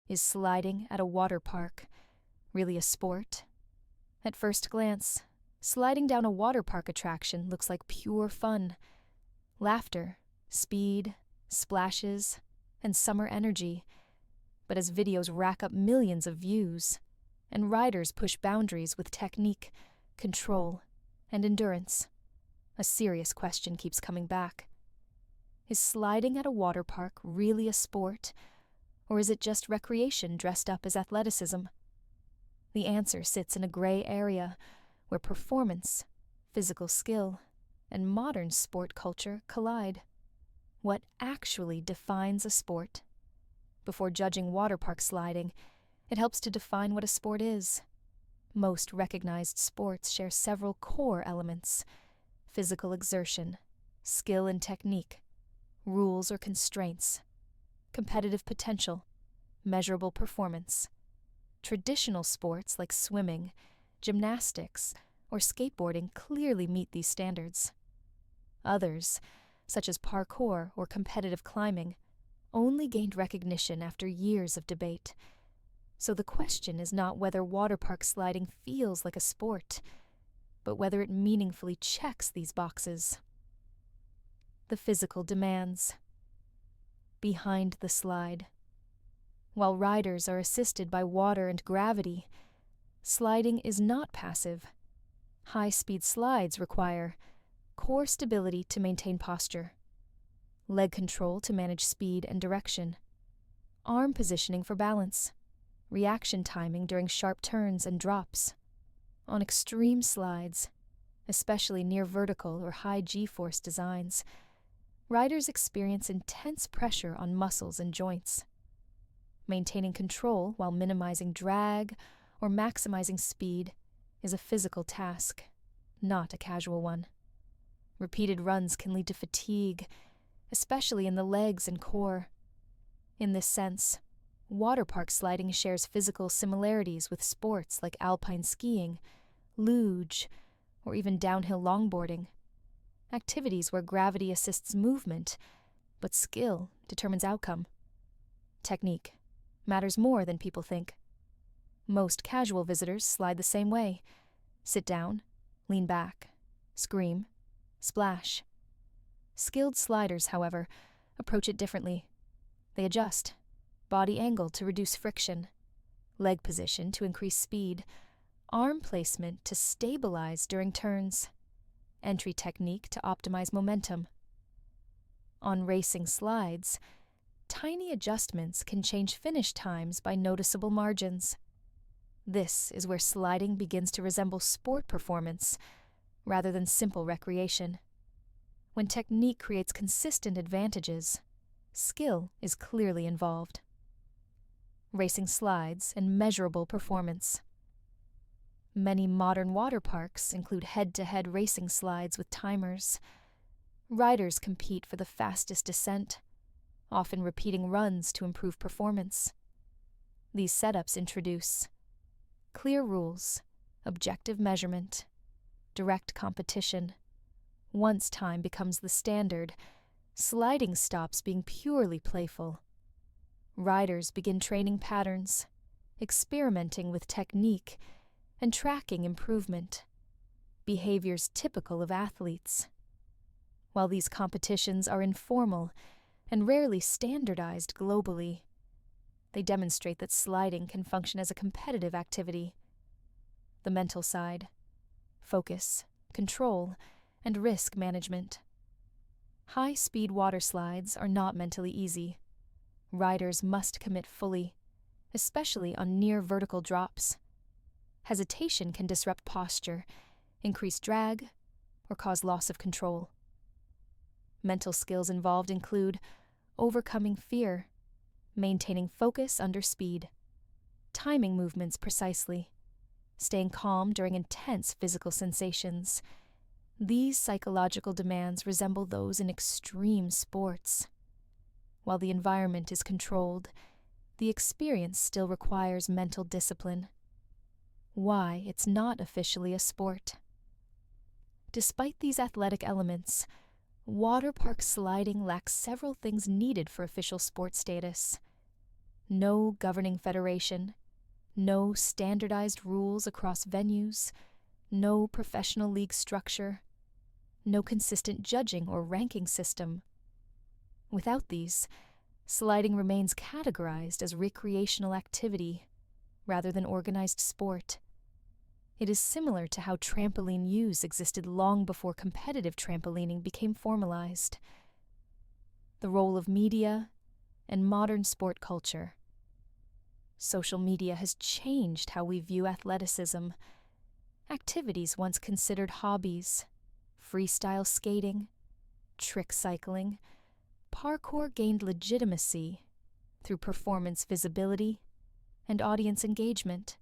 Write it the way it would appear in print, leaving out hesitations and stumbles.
Is sliding at a water park really a sport? At first glance, sliding down a water park attraction looks like pure fun. Laughter, speed, splashes, and summer energy. But as videos rack up millions of views, and riders push boundaries with technique, control, and endurance, a serious question keeps coming back. Is sliding at a water park really a sport, or is it just recreation dressed up as athleticism? The answer sits in a gray area where performance, physical skill, and modern sport culture collide. What actually defines a sport? Before judging water park sliding, it helps to define what a sport is. Most recognized sports share several core elements: physical exertion, skill and technique, rules or constraints, competitive potential, measurable performance. Traditional sports like swimming, gymnastics, or skateboarding clearly meet these standards. Others, such as parkour or competitive climbing, only gained recognition after years of debate. So the question is not whether water park sliding feels like a sport, but whether it meaningfully checks these boxes. The physical demands. Behind the slide. While riders are assisted by water and gravity, sliding is not passive. High-speed slides require core stability to maintain posture, leg control to manage speed and direction, arm positioning for balance, reaction timing during sharp turns and drops. On extreme slides, especially near vertical or high G-force designs, riders experience intense pressure on muscles and joints. Maintaining control while minimizing drag or maximizing speed is a physical task, not a casual one. Repeated runs can lead to fatigue, especially in the legs and core. In this sense, water park sliding shares physical similarities with sports like alpine skiing, luge, or even downhill longboarding. Activities where gravity assists movement, but skill determines outcome. Technique matters more than people think. Most casual visitors slide the same way: sit down, lean back, scream, splash. Skilled sliders, however, approach it differently. They adjust: body angle to reduce friction, leg position to increase speed, arm placement to stabilize during turns, entry technique to optimize momentum. On racing slides, tiny adjustments can change finish times by noticeable margins. This is where sliding begins to resemble sport performance rather than simple recreation. When technique creates consistent advantages, skill is clearly involved. Racing slides and measurable performance. Many modern water parks include head-to-head racing slides with timers. Riders compete for the fastest descent, often repeating runs to improve performance. These setups introduce clear rules, objective measurement, direct competition. Once time becomes the standard, sliding stops being purely playful. Riders begin training patterns, experimenting with technique, and tracking improvement, behaviors typical of athletes. While these competitions are informal and rarely standardized globally, they demonstrate that sliding can function as a competitive activity. The mental side: focus, control, and risk management. High-speed water slides are not mentally easy. Riders must commit fully, especially on near-vertical drops. Hesitation can disrupt posture, increase drag, or cause loss of control. Mental skills involved include overcoming fear, maintaining focus under speed, timing movements precisely, staying calm during intense physical sensations. These psychological demands resemble those in extreme sports. While the environment is controlled, the experience still requires mental discipline. Why it's not officially a sport. Despite these athletic elements, water park sliding lacks several things needed for official sport status. No governing federation, no standardized rules across venues, no professional league structure, no consistent judging or ranking system. Without these, sliding remains categorized as recreational activity rather than organized sport. It is similar to how trampoline use existed long before competitive trampolining became formalized. The role of media and modern sport culture. Social media has changed how we view athleticism. Activities once considered hobbies, freestyle skating, trick cycling, parkour gained legitimacy through performance visibility and audience engagement.